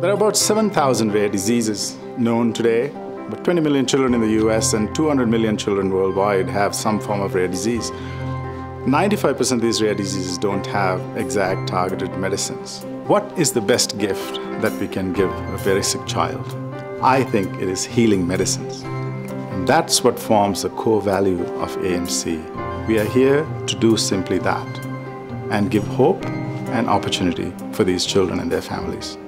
There are about 7,000 rare diseases known today, but 20 million children in the US and 200 million children worldwide have some form of rare disease. 95% of these rare diseases don't have exact targeted medicines. What is the best gift that we can give a very sick child? I think it is healing medicines. And that's what forms the core value of AMC. We are here to do simply that and give hope and opportunity for these children and their families.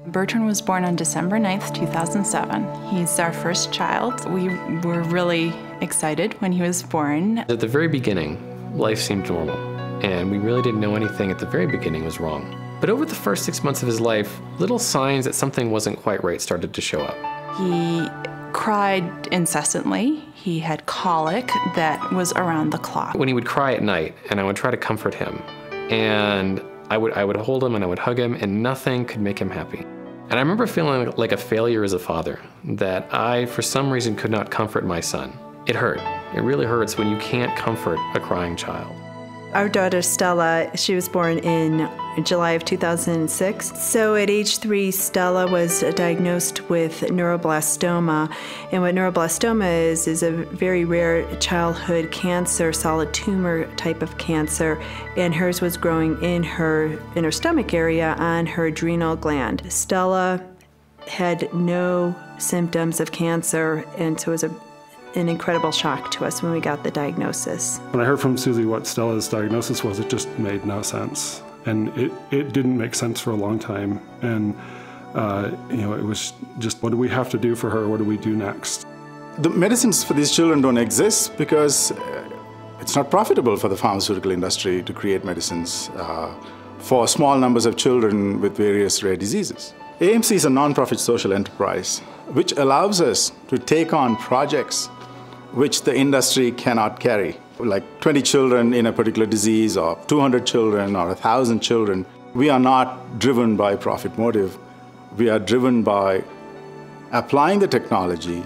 Bertrand was born on December 9th, 2007. He's our first child. We were really excited when he was born. At the very beginning, life seemed normal, and we really didn't know anything at the very beginning was wrong. But over the first 6 months of his life, little signs that something wasn't quite right started to show up. He cried incessantly. He had colic that was around the clock. When he would cry at night, and I would try to comfort him, and I would hold him and I would hug him, and nothing could make him happy. And I remember feeling like a failure as a father, that I, for some reason, could not comfort my son. It hurt. It really hurts when you can't comfort a crying child. Our daughter Stella, she was born in July of 2006. So at age 3, Stella was diagnosed with neuroblastoma. And what neuroblastoma is a very rare childhood cancer, solid tumor type of cancer. And hers was growing in her stomach area on her adrenal gland. Stella had no symptoms of cancer, and so it was an incredible shock to us when we got the diagnosis. When I heard from Susie what Stella's diagnosis was, it just made no sense. And it didn't make sense for a long time. And it was just, what do we have to do for her? What do we do next? The medicines for these children don't exist because it's not profitable for the pharmaceutical industry to create medicines for small numbers of children with various rare diseases. AMC is a non-profit social enterprise which allows us to take on projects which the industry cannot carry, like 20 children in a particular disease, or 200 children, or 1,000 children. We are not driven by profit motive. We are driven by applying the technology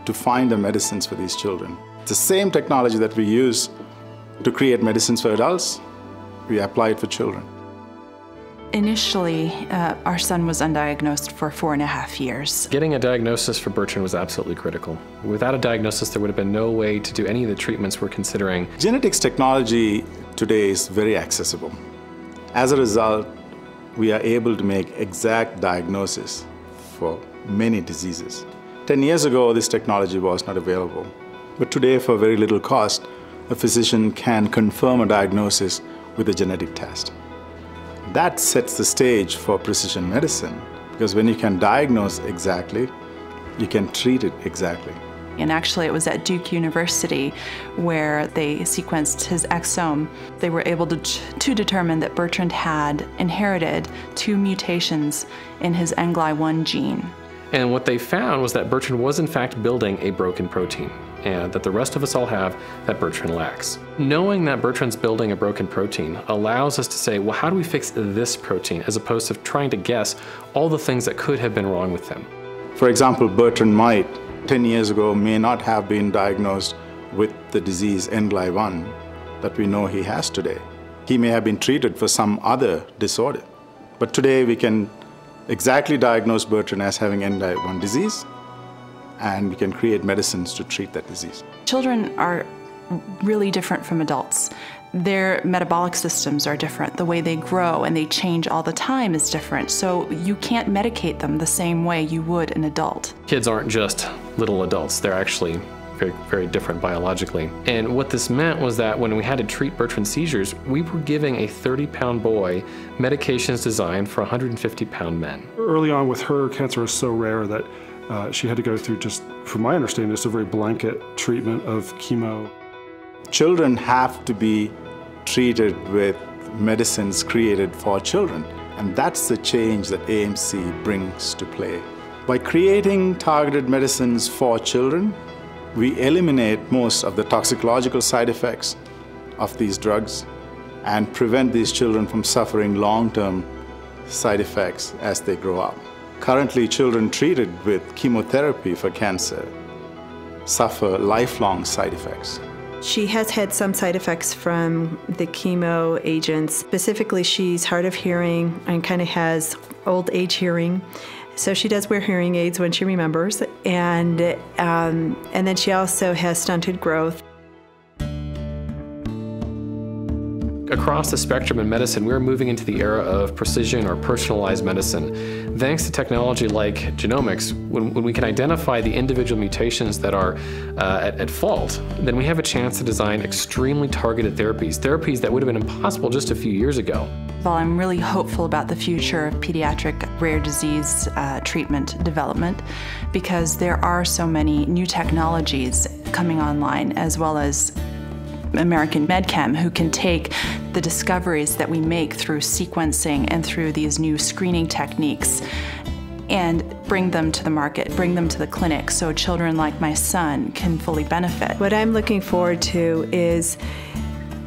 to find the medicines for these children. It's the same technology that we use to create medicines for adults. We apply it for children. Initially, our son was undiagnosed for 4.5 years. Getting a diagnosis for Bertrand was absolutely critical. Without a diagnosis, there would have been no way to do any of the treatments we're considering. Genetics technology today is very accessible. As a result, we are able to make exact diagnosis for many diseases. 10 years ago, this technology was not available. But today, for very little cost, a physician can confirm a diagnosis with a genetic test. That sets the stage for precision medicine, because when you can diagnose exactly, you can treat it exactly. And actually it was at Duke University where they sequenced his exome. They were able to determine that Bertrand had inherited 2 mutations in his NGLY1 gene. And what they found was that Bertrand was in fact building a broken protein, and that the rest of us all have that Bertrand lacks. Knowing that Bertrand's building a broken protein allows us to say, well, how do we fix this protein, as opposed to trying to guess all the things that could have been wrong with him. For example, Bertrand might, 10 years ago, may not have been diagnosed with the disease NGLY1 that we know he has today. He may have been treated for some other disorder. But today we can exactly diagnose Bertrand as having NGLY1 disease, and we can create medicines to treat that disease. Children are really different from adults. Their metabolic systems are different. The way they grow and they change all the time is different. So you can't medicate them the same way you would an adult. Kids aren't just little adults. They're actually very, very different biologically. And what this meant was that when we had to treat Bertrand's seizures, we were giving a 30-pound boy medications designed for 150-pound men. Early on with her, cancer was so rare that she had to go through, just from my understanding, just a very blanket treatment of chemo. Children have to be treated with medicines created for children, and that's the change that AMC brings to play. By creating targeted medicines for children, we eliminate most of the toxicological side effects of these drugs and prevent these children from suffering long-term side effects as they grow up. Currently, children treated with chemotherapy for cancer suffer lifelong side effects. She has had some side effects from the chemo agents. Specifically, she's hard of hearing and kind of has old age hearing. So she does wear hearing aids when she remembers. And then she also has stunted growth. Across the spectrum in medicine, we're moving into the era of precision or personalized medicine. Thanks to technology like genomics, when we can identify the individual mutations that are at fault, then we have a chance to design extremely targeted therapies that would have been impossible just a few years ago. Well, I'm really hopeful about the future of pediatric rare disease treatment development because there are so many new technologies coming online, as well as American MedChem, who can take the discoveries that we make through sequencing and through these new screening techniques and bring them to the market, bring them to the clinic so children like my son can fully benefit. What I'm looking forward to is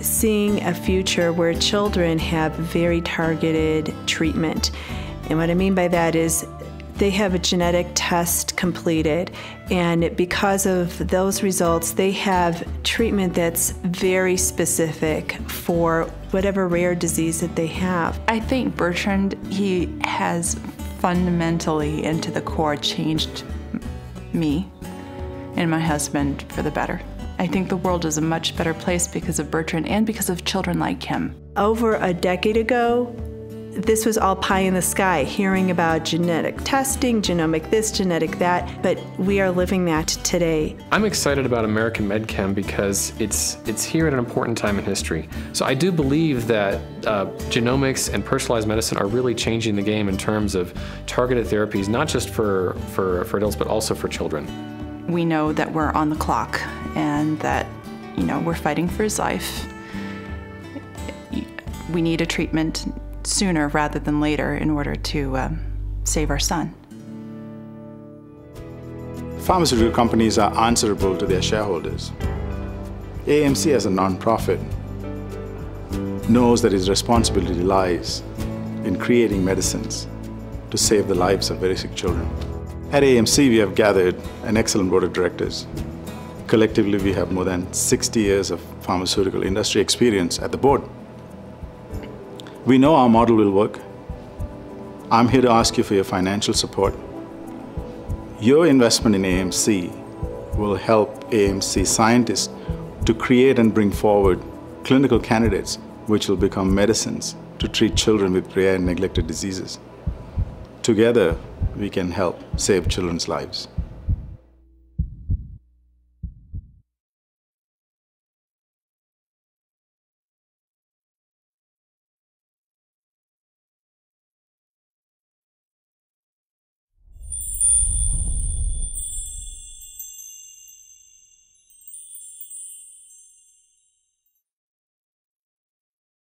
seeing a future where children have very targeted treatment. And what I mean by that is they have a genetic test completed, and because of those results, they have treatment that's very specific for whatever rare disease that they have. I think Bertrand, he has fundamentally and to the core changed me and my husband for the better. I think the world is a much better place because of Bertrand and because of children like him. Over a decade ago, this was all pie in the sky, hearing about genetic testing, genomic this, genetic that, but we are living that today. I'm excited about American MedChem because it's here at an important time in history. So I do believe that genomics and personalized medicine are really changing the game in terms of targeted therapies, not just for adults, but also for children. We know that we're on the clock and that, we're fighting for his life. We need a treatment sooner rather than later in order to save our son. Pharmaceutical companies are answerable to their shareholders. AMC as a nonprofit knows that its responsibility lies in creating medicines to save the lives of very sick children. At AMC, we have gathered an excellent board of directors. Collectively, we have more than 60 years of pharmaceutical industry experience at the board. We know our model will work. I'm here to ask you for your financial support. Your investment in AMC will help AMC scientists to create and bring forward clinical candidates which will become medicines to treat children with rare and neglected diseases. Together, we can help save children's lives.